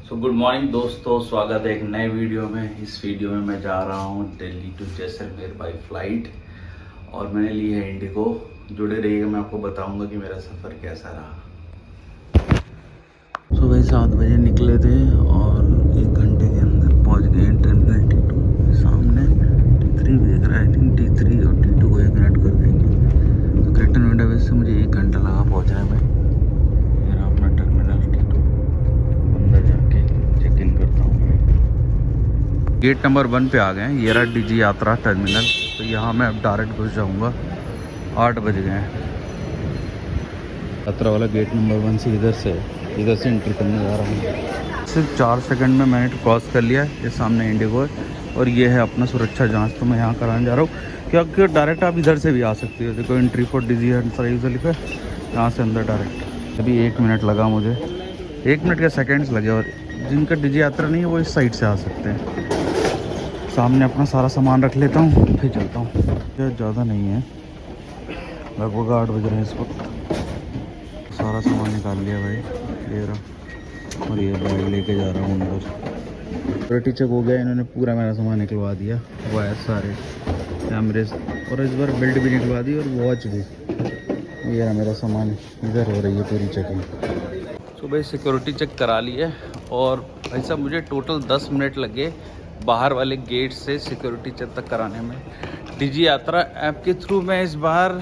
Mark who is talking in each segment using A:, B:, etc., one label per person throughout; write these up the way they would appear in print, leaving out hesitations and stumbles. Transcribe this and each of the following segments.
A: Good morning दोस्तों, स्वागत है एक नए वीडियो में। इस वीडियो में मैं जा रहा हूँ Delhi to Jaisalmer by flight और मैंने ली है इंडिगो। जुड़े रहिएगा, मैं आपको बताऊंगा कि मेरा सफ़र कैसा रहा। सुबह 7 बजे निकले थे और 1 घंटे के अंदर पहुँच गए टर्मिनल T2। सामने T3 भी दिख रहा है। आई थिंक T3 और T2 को एक कनेक्ट कर देंगे तो ग्रेटर नोएडा वेस्ट से मुझे 1 घंटा लगा पहुँचने में। गेट नंबर 1 पे आ गए हैं। ये रहा डीजी यात्रा टर्मिनल। तो यहाँ मैं अब डायरेक्ट घुस जाऊँगा। 8 बज गए हैं। यात्रा वाला गेट नंबर 1 से इधर से एंट्री करने जा रहा हूँ। सिर्फ 4 सेकंड में मैंने क्रॉस कर लिया। ये सामने इंडिगो है और ये है अपना सुरक्षा जाँच। तो मैं यहाँ कराने जा रहा हूँ क्योंकि डायरेक्ट आप इधर से भी आ सकते हो। देखो एंट्री फॉर डीजी यात्रा लिखा है, यहाँ से अंदर डायरेक्ट। अभी 1 मिनट लगा मुझे, 1 मिनट के सेकेंड्स लगे। और जिनका डीजी यात्रा नहीं है वो इस साइड से आ सकते हैं। सामने अपना सारा सामान रख लेता हूँ फिर चलता हूँ। ज़्यादा नहीं है, लगभग 8 बज रहे हैं इस वक्त। सारा सामान निकाल लिया भाई, ये रहा। और ये बैग लेके जा रहा हूँ अंदर। सिक्योरिटी चेक हो गया, इन्होंने पूरा मेरा सामान निकलवा दिया। वायर सारे कैमरे और इस बार बेल्ट भी निकलवा दी और वॉच भी। ये रहा मेरा सामान, इधर हो रही है पूरी चेकिंग। तो भाई सिक्योरिटी चेक करा ली है और भाई साहब मुझे टोटल 10 मिनट लगे बाहर वाले गेट से सिक्योरिटी चेक तक कराने में। डीजी यात्रा ऐप के थ्रू मैं इस बार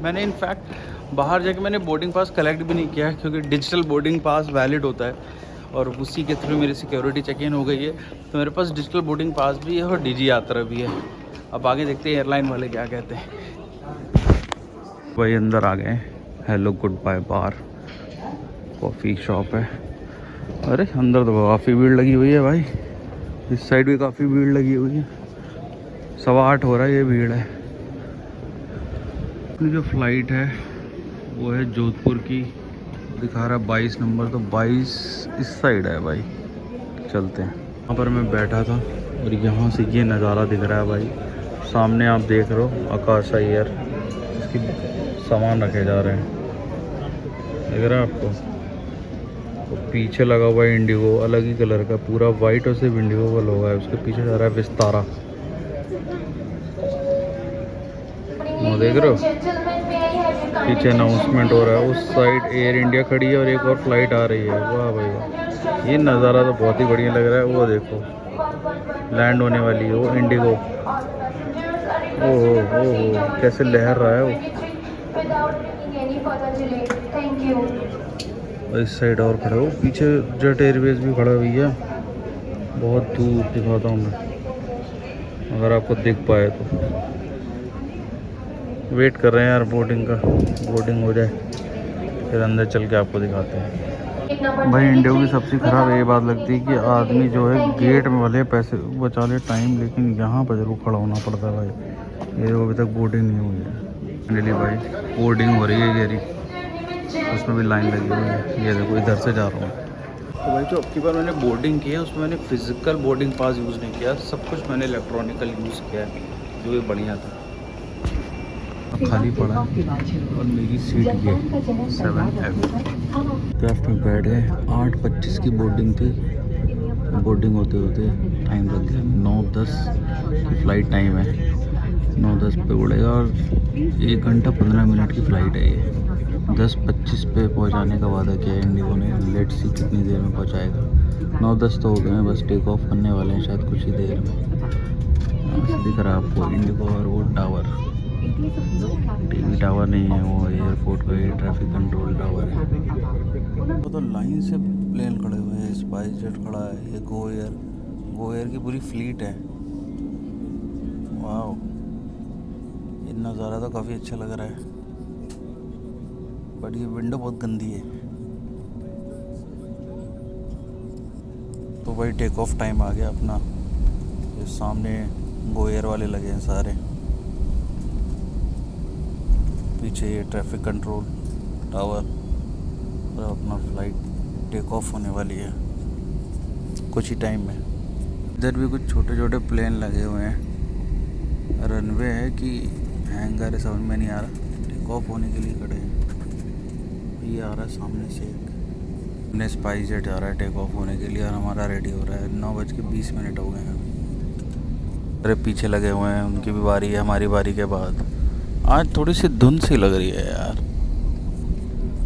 A: मैंने इनफैक्ट बाहर जाके मैंने बोर्डिंग पास कलेक्ट भी नहीं किया क्योंकि डिजिटल बोर्डिंग पास वैलिड होता है और उसी के थ्रू मेरी सिक्योरिटी चेक इन हो गई है। तो मेरे पास डिजिटल बोर्डिंग पास भी है और डीजी यात्रा भी है। अब आगे देखते हैं एयरलाइन वाले क्या कहते हैं। वही अंदर आ गए। हेलो गुड बाय बार कॉफ़ी शॉप है। अरे अंदर तो काफ़ी भीड़ लगी हुई है भाई। इस साइड भी काफ़ी भीड़ लगी हुई है। 8:15 हो रहा है, ये भीड़ है। अपनी जो फ़्लाइट है वो है जोधपुर की, दिखा रहा है 22 नंबर। तो 22 इस साइड है भाई। चलते हैं। यहाँ पर मैं बैठा था और यहाँ से ये नज़ारा दिख रहा है भाई। सामने आप देख रहे हो आकाश एयर, इसकी सामान रखे जा रहे हैं, दिख रहा है आपको। तो पीछे लगा हुआ है इंडिगो, अलग ही कलर का, पूरा वाइट और सिर्फ इंडिगो का लोगो है। उसके पीछे जा रहा है विस्तारा, वो देख रहे हो। पीछे अनाउंसमेंट हो रहा है। उस साइड एयर इंडिया खड़ी है और एक और फ्लाइट आ रही है। वाह भाई वाह, ये नज़ारा तो बहुत ही बढ़िया लग रहा है। वो देखो लैंड होने वाली है वो इंडिगो। ओहो कैसे लहर रहा है वो। इस साइड और खड़े हो, पीछे जेट एयरवेज भी खड़ा हुई है। बहुत दूर दिखाता हूँ मैं, अगर आपको दिख पाए तो। वेट कर रहे हैं यार बोर्डिंग का, बोर्डिंग हो जाए फिर अंदर चल के आपको दिखाते हैं। भाई इंडिगो की सबसे ख़राब ये बात लगती है कि आदमी जो है गेट में वाले पैसे बचा ले टाइम, लेकिन यहाँ पर जरूर खड़ा होना पड़ता है भाई। ये अभी तक बोर्डिंग नहीं हुई है। फाइनली भाई बोर्डिंग हो रही है गेरी, उसमें भी लाइन लगी हुई है। ये देखो इधर से जा रहा हूँ। तो भाई जो अब की बार मैंने बोर्डिंग की है उसमें मैंने फ़िज़िकल बोर्डिंग पास यूज़ नहीं किया, सब कुछ मैंने इलेक्ट्रॉनिकल यूज़ किया है, जो भी बढ़िया था। खाली पड़ा और मेरी सीट ये 7F में बैठ गए। 8:25 की बोर्डिंग थी। बोर्डिंग होते होते टाइम लग गया। 9:10 की फ़्लाइट टाइम है। 9:10 पे उड़ेगा और 1 घंटा 15 मिनट की फ़्लाइट है ये। 10:25 पे पहुंचाने का वादा किया है इंडिगो ने। लेट्स सी कितनी देर में पहुंचाएगा। 9:10 तो हो गए हैं, बस टेक ऑफ करने वाले हैं शायद कुछ ही देर में। दिख रहा है आपको इंडिगो और वो टावर, टीवी टावर नहीं है वो, एयरपोर्ट का एयर ट्रैफिक कंट्रोल टावर है। वो तो लाइन से प्लेन खड़े हुए हैं। स्पाइस जेट खड़ा है, ये गो एयर की पूरी फ्लीट है। वाह, ये नज़ारा तो काफ़ी अच्छा लग रहा है, बट ये विंडो बहुत गंदी है। तो भाई टेक ऑफ टाइम आ गया अपना। ये सामने गो एयर वाले लगे हैं सारे, पीछे ये ट्रैफिक कंट्रोल टावर और अपना फ्लाइट टेक ऑफ होने वाली है कुछ ही टाइम में। इधर भी कुछ छोटे छोटे प्लेन लगे हुए हैं। रनवे है कि हैंगर है समझ में नहीं आ रहा। टेक ऑफ होने के लिए खड़े हैं। ये आ रहा है सामने से एक अपने स्पाइस जेट जा रहा है टेक ऑफ होने के लिए और हमारा रेडी हो रहा है। 9:20 हो गए हैं अभी। अरे पीछे लगे हुए हैं, उनकी भी बारी है, हमारी बारी के बाद। आज थोड़ी सी धुंध सी लग रही है यार।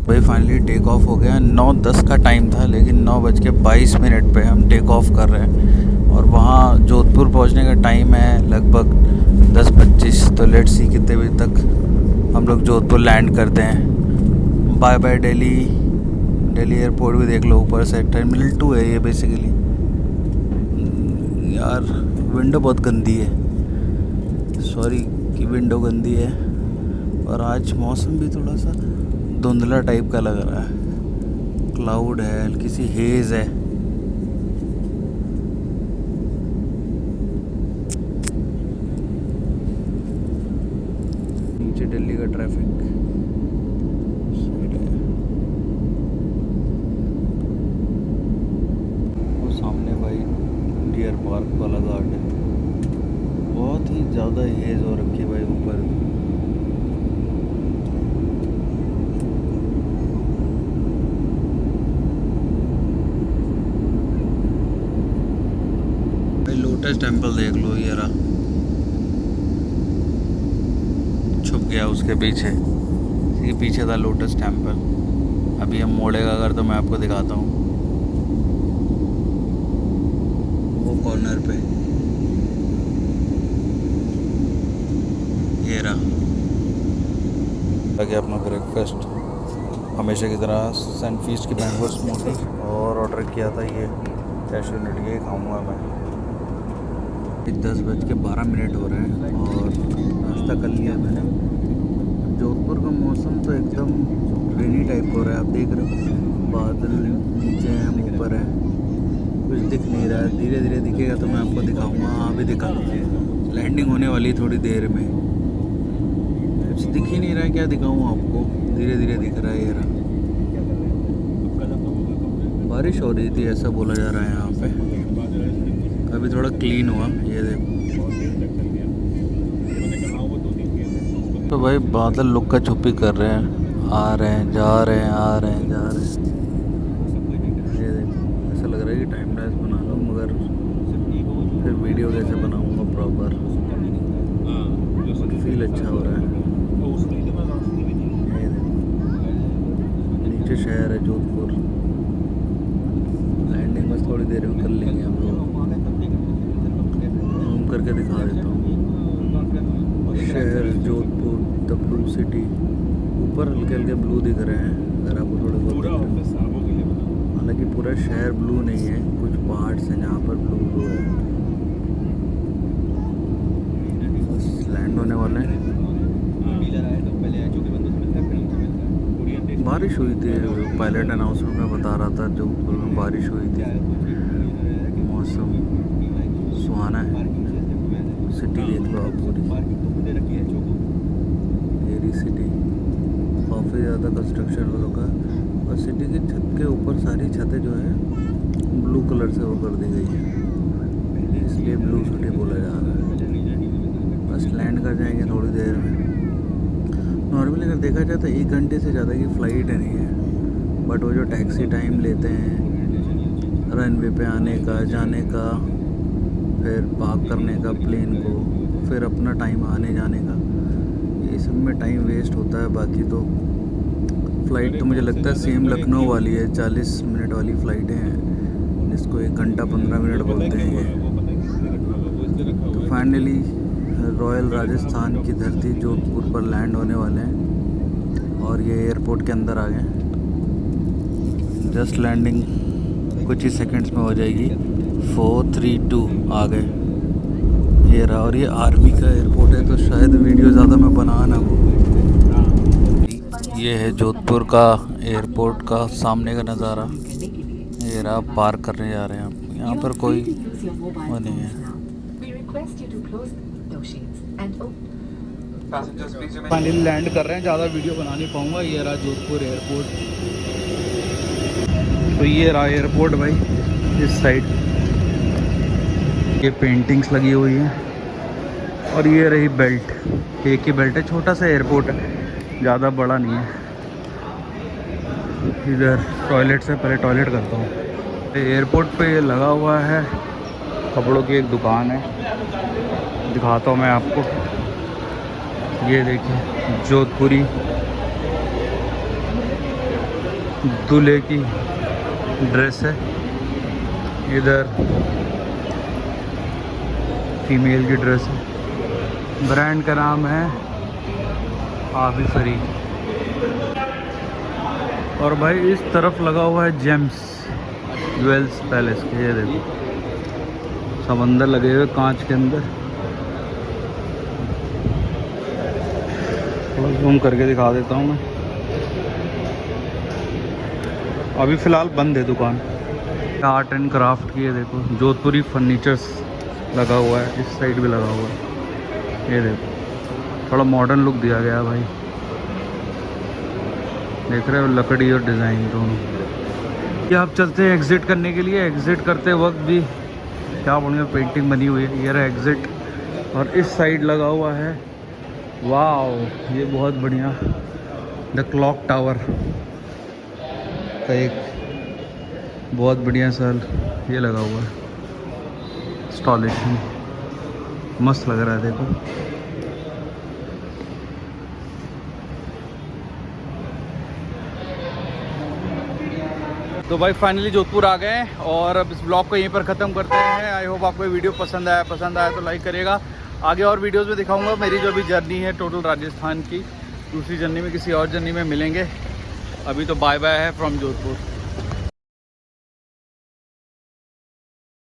A: भाई फाइनली टेक ऑफ हो गया। 9:10 का टाइम था लेकिन 9:22 पे हम टेक ऑफ कर रहे हैं और वहाँ जोधपुर पहुँचने का टाइम है लगभग 10:25। तो लेट्स सी कितने बजे तक हम लोग जोधपुर लैंड करते हैं। Bye bye Delhi. Delhi airport भी देख लो ऊपर से। टर्मिनल 2 है ये बेसिकली। यार विंडो बहुत गंदी है, सॉरी कि विंडो गंदी है। और आज मौसम भी थोड़ा सा धुंधला टाइप का लग रहा है। क्लाउड है, हल्की सी हेज़ है। नीचे दिल्ली का ट्रैफिक। वो सामने भाई डियर पार्क वाला गार्डन, बहुत ही ज़्यादा हेज़ हो रखी है भाई ऊपर। लोटस टेम्पल देख लो, ये रहा छुप गया उसके पीछे। इसके पीछे था लोटस टेम्पल। अभी हम मोड़ेगा अगर तो मैं आपको दिखाता हूँ वो कॉर्नर पे। ये रहा आगे अपना ब्रेकफास्ट हमेशा की तरह सैंड फीस्ट की मैंगो स्मूथी, और ऑर्डर किया था ये कैशू नट। ये खाऊंगा मैं। 10:12 हो रहे हैं और नाश्ता कर लिया मैंने। जोधपुर का मौसम तो एकदम रेनी टाइप हो रहा है, आप देख रहे हो। बादल नीचे हैं, हम ऊपर हैं, कुछ दिख नहीं रहा है। धीरे धीरे दिखेगा तो मैं आपको दिखाऊंगा। हाँ भी दिखा, लैंडिंग होने वाली थोड़ी देर में। कुछ दिख ही नहीं रहा है, क्या दिखाऊँ आपको। धीरे धीरे दिख रहा है। ये रहा बारिश हो रही थी ऐसा बोला जा रहा है यहाँ पे। अभी थोड़ा क्लीन हुआ, ये देखो। तो भाई बादल लुक्का छुपी कर रहे हैं, आ रहे हैं जा रहे हैं, आ रहे हैं जा रहे हैं। ये देखो, ऐसा लग रहा है कि टाइम लैप्स बना लो, मगर फिर वीडियो कैसे बनाऊंगा प्रॉपर। फील अच्छा हो रहा है। ये देखो, नीचे शहर है जोधपुर। लैंडिंग बस थोड़ी देर में कर लेंगे हम लोग। जूम करके दिखा देता हूँ। शहर जोधपुर, द ब्लू सिटी। ऊपर हल्के हल्के ब्लू दिख रहे हैं अगर आपको थोड़े बहुत। हालांकि पूरा शहर ब्लू नहीं है, कुछ पहाड़ हैं जहाँ पर ब्लू ब्लू है। बस लैंड होने वाले हैं। बारिश हुई थी, पायलट अनाउंसमेंट में बता रहा था जोधपुर में बारिश हुई थी। मौसम सुहाना है। सिटी देख लो आप पूरी, एरी सिटी। काफ़ी ज़्यादा कंस्ट्रक्शन हो रखा है और सिटी की छत के ऊपर सारी छतें जो है ब्लू कलर से वो कर दी गई है, इसलिए ब्लू सिटी बोला जा रहा है। बस लैंड कर जाएंगे थोड़ी देर में। नॉर्मली अगर देखा जाए तो 1 घंटे से ज़्यादा की फ़्लाइट नहीं है, बट वो जो टैक्सी टाइम लेते हैं रनवे पे आने का, जाने का, फिर पार्क करने का प्लेन को, फिर अपना टाइम आने जाने का, ये सब में टाइम वेस्ट होता है। बाकी तो फ़्लाइट तो मुझे लगता है सेम लखनऊ वाली है, 40 मिनट वाली फ़्लाइटें हैं जिसको 1 घंटा 15 मिनट बोलते हैं ये। तो फाइनली रॉयल राजस्थान की धरती जोधपुर पर लैंड होने वाले हैं और ये एयरपोर्ट के अंदर आ गए। जस्ट लैंडिंग कुछ ही सेकंड्स में हो जाएगी। 4, 3, 2 आ गए। ये रहा, और ये आर्मी का एयरपोर्ट है तो शायद वीडियो ज़्यादा मैं बना ना वो। ये है जोधपुर का एयरपोर्ट का सामने का नज़ारा। ये रहा, पार्क करने जा रहे हैं हम। यहाँ पर कोई वो नहीं है। फाइनली लैंड कर रहे हैं, ज़्यादा वीडियो बना नहीं पाऊँगा। ये रहा जोधपुर एयरपोर्ट। तो ये रहा एयरपोर्ट भाई, इस साइड ये पेंटिंग्स लगी हुई हैं और ये रही बेल्ट। एक ही बेल्ट है, छोटा सा एयरपोर्ट है, ज़्यादा बड़ा नहीं है। इधर टॉयलेट से पहले टॉयलेट करता हूँ। एयरपोर्ट पे ये लगा हुआ है कपड़ों की एक दुकान है, दिखाता हूँ मैं आपको। ये देखिए जोधपुरी दूल्हे की ड्रेस है, इधर फीमेल की ड्रेस है। ब्रांड का नाम है आबिफरी। और भाई इस तरफ लगा हुआ है जेम्स ज्वेल्स पैलेस के। ये देखो सब अंदर लगे हुए कांच के अंदर। थोड़ा जूम करके दिखा देता हूँ मैं। अभी फ़िलहाल बंद है दुकान। आर्ट एंड क्राफ्ट की है, देखो जोधपुरी फर्नीचर्स लगा हुआ है, इस साइड भी लगा हुआ है। ये देखो थोड़ा मॉडर्न लुक दिया गया है भाई, देख रहे हो लकड़ी और डिज़ाइन दोनों। ये आप चलते हैं एग्ज़िट करने के लिए। एग्ज़िट करते वक्त भी क्या बढ़िया पेंटिंग बनी हुई है। ये रहा एग्ज़िट, और इस साइड लगा हुआ है, वाह ये बहुत बढ़िया, द क्लॉक टावर का एक बहुत बढ़िया सा ये लगा हुआ है इंस्टॉलेशन, मस्त लग रहा है देखो। तो भाई फाइनली जोधपुर आ गए हैं और अब इस ब्लॉग को यहीं पर ख़त्म करते हैं। आई होप आपको ये वीडियो पसंद आया तो लाइक करिएगा। आगे और वीडियोस में दिखाऊंगा मेरी जो भी जर्नी है टोटल राजस्थान की। दूसरी जर्नी में किसी और जर्नी में मिलेंगे। अभी तो बाय बाय है फ्रॉम जोधपुर।